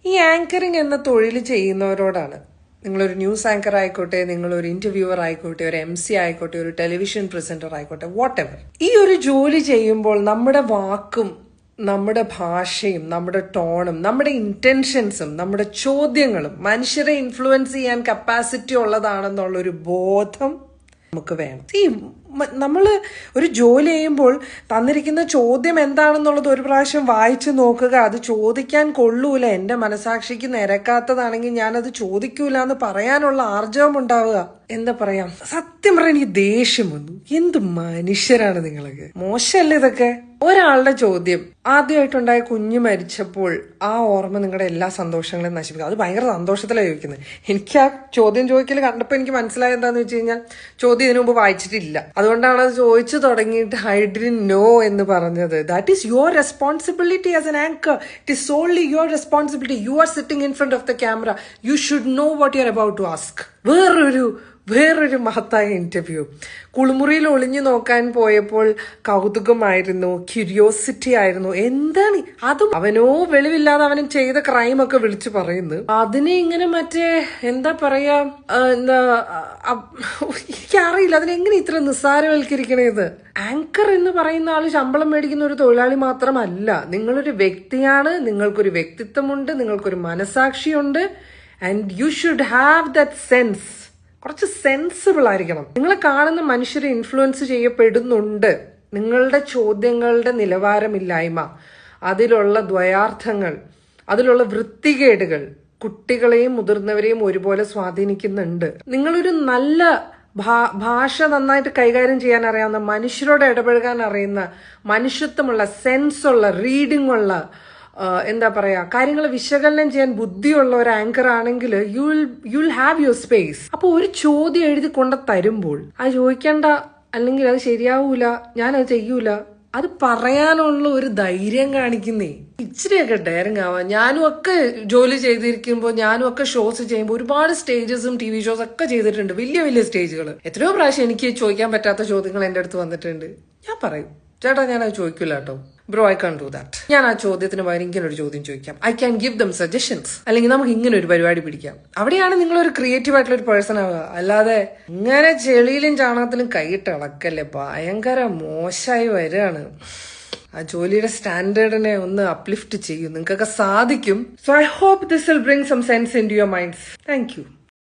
ഈ ആങ്കറിങ് എന്ന തൊഴിൽ ചെയ്യുന്നവരോടാണ്. നിങ്ങളൊരു ന്യൂസ് ആങ്കർ ആയിക്കോട്ടെ, നിങ്ങളൊരു ഇന്റർവ്യൂവർ ആയിക്കോട്ടെ, ഒരു MC ആയിക്കോട്ടെ, ഒരു ടെലിവിഷൻ പ്രസന്റർ ആയിക്കോട്ടെ, വാട്ട് എവർ. ഈ ഒരു ജോലി ചെയ്യുമ്പോൾ നമ്മുടെ വാക്കും നമ്മുടെ ഭാഷയും നമ്മുടെ ടോണും നമ്മുടെ ഇന്റൻഷൻസും നമ്മുടെ ചോദ്യങ്ങളും മനുഷ്യരെ ഇൻഫ്ലുവൻസ് ചെയ്യാൻ കപ്പാസിറ്റി ഉള്ളതാണെന്നുള്ളൊരു ബോധം നമുക്ക് വേണം. നമ്മൾ ഒരു ജോലി ചെയ്യുമ്പോൾ തന്നിരിക്കുന്ന ചോദ്യം എന്താണെന്നുള്ളത് ഒരു പ്രാവശ്യം വായിച്ചു നോക്കുക. അത് ചോദിക്കാൻ കൊള്ളൂല, എൻ്റെ മനസാക്ഷിക്ക് നിരക്കാത്തതാണെങ്കിൽ ഞാനത് ചോദിക്കൂല എന്ന് പറയാനുള്ള ആർജവം ഉണ്ടാവുക. എന്താ പറയാ, സത്യം പറയാൻ എനിക്ക് ദേഷ്യം വന്നു. എന്ത് മനുഷ്യരാണ് നിങ്ങളൊക്കെ, മോശമല്ലേ ഇതൊക്കെ. ഒരാളുടെ ചോദ്യം, ആദ്യമായിട്ടുണ്ടായ കുഞ്ഞ് മരിച്ചപ്പോൾ ആ ഓർമ്മ നിങ്ങളുടെ എല്ലാ സന്തോഷങ്ങളെയും നശിപ്പിക്കുക. അത് ഭയങ്കര സന്തോഷത്തിലാണ് ചോദിക്കുന്നത്. എനിക്ക് ആ ചോദ്യം ചോദിക്കൽ കണ്ടപ്പോൾ എനിക്ക് മനസ്സിലായത് എന്താന്ന് വെച്ച് കഴിഞ്ഞാൽ, ചോദ്യം ഇതിനു മുമ്പ് വായിച്ചിട്ടില്ല, അതുകൊണ്ടാണ് അത് ചോദിച്ചു തുടങ്ങിയിട്ട് ഐ ഡിഡ്ന്റ് നോ എന്ന് പറഞ്ഞത്. That is your responsibility as an anchor. It is solely your responsibility. You are sitting in front of the camera. You should know what you are about to ask. വേറൊരു മഹത്തായ interview. കുളിമുറിയിൽ ഒളിഞ്ഞു നോക്കാൻ പോയപ്പോൾ കൗതുകമായിരുന്നു, curiosity ആയിരുന്നു. എന്താണ് അതും? അവനോ വെളിവില്ലാതെ അവനും ചെയ്ത ക്രൈം ഒക്കെ വിളിച്ചു പറയുന്നു. അതിനെ ഇങ്ങനെ മറ്റേ എന്താ പറയാ, എനിക്കറിയില്ല അതിനെങ്ങനെ ഇത്ര നിസ്സാരവൽക്കരിക്കണേത്. ആങ്കർ എന്ന് പറയുന്ന ആള് ശമ്പളം മേടിക്കുന്ന ഒരു തൊഴിലാളി മാത്രമല്ല. നിങ്ങളൊരു വ്യക്തിയാണ്, നിങ്ങൾക്കൊരു വ്യക്തിത്വമുണ്ട്, നിങ്ങൾക്കൊരു മനസാക്ഷിയുണ്ട്. And you should have that sense. കുറച്ച് സെൻസിബിൾ ആയിരിക്കണം. നിങ്ങളെ കാണുന്ന മനുഷ്യരെ ഇൻഫ്ലുവൻസ് ചെയ്യപ്പെടുന്നുണ്ട്. നിങ്ങളുടെ ചോദ്യങ്ങളുടെ നിലവാരമില്ലായ്മ, അതിലുള്ള ദ്വയാർത്ഥങ്ങൾ, അതിലുള്ള വൃത്തികേടുകൾ കുട്ടികളെയും മുതിർന്നവരെയും ഒരുപോലെ സ്വാധീനിക്കുന്നുണ്ട്. നിങ്ങളൊരു നല്ല ഭാഷ നന്നായിട്ട് കൈകാര്യം ചെയ്യാൻ അറിയാവുന്ന, മനുഷ്യരോട് ഇടപഴകാൻ അറിയുന്ന, മനുഷ്യത്വമുള്ള, സെൻസുള്ള, റീഡിംഗ് ഉള്ള, എന്താ പറയാ, കാര്യങ്ങൾ വിശകലനം ചെയ്യാൻ ബുദ്ധിയുള്ള ഒരു ആങ്കർ ആണെങ്കിൽ യുൽ ഹാവ് യുവർ സ്പേസ്. അപ്പൊ ഒരു ചോദ്യം എഴുതി കൊണ്ട് തരുമ്പോൾ അത് ചോദിക്കണ്ട, അല്ലെങ്കിൽ അത് ശരിയാവൂല, ഞാനത് ചെയ്യൂല, അത് പറയാനുള്ള ഒരു ധൈര്യം കാണിക്കുന്നേ. ഇച്ചിരിയൊക്കെ ഡയറിങ് ആവാം. ഞാനും ഒക്കെ ജോലി ചെയ്തിരിക്കുമ്പോൾ, ഞാനും ഒക്കെ ഷോസ് ചെയ്യുമ്പോൾ ഒരുപാട് സ്റ്റേജസും TV ഷോസ് ഒക്കെ ചെയ്തിട്ടുണ്ട്. വലിയ വലിയ സ്റ്റേജുകൾ. എത്രയോ പ്രാവശ്യം എനിക്ക് ചോദിക്കാൻ പറ്റാത്ത ചോദ്യങ്ങൾ എൻ്റെ അടുത്ത് വന്നിട്ടുണ്ട്. ഞാൻ പറയും, ചേട്ടാ ഞാനത് ചോദിക്കില്ല കേട്ടോ, bro I can do that. ഞാൻ ആ ചോദ്യത്തിന് പകരം ഇങ്ങനെ ഒരു ചോദ്യം ചോദിക്കാം. I can give them suggestions. അല്ലെങ്കിൽ നമുക്ക് ഇങ്ങനെ ഒരു പരിപാടി പിടിക്കാം. അവിടെയാണ് നിങ്ങളൊരു ക്രിയേറ്റീവ് ആയിട്ടുള്ള ഒരു പേഴ്സൺ ആവുക. അല്ലാതെ ഇങ്ങനെ ചെളിയിലും ചാണകത്തിലും കൈയിട്ട് ഇളക്കല്ലേ, ഭയങ്കര മോശമായി വരികയാണ്. ആ ജോലിയുടെ സ്റ്റാൻഡേർഡിനെ ഒന്ന് അപ്ലിഫ്റ്റ് ചെയ്യും. നിങ്ങൾക്കൊക്കെ സാധിക്കും. So I hope this will bring some sense into your minds. Thank U.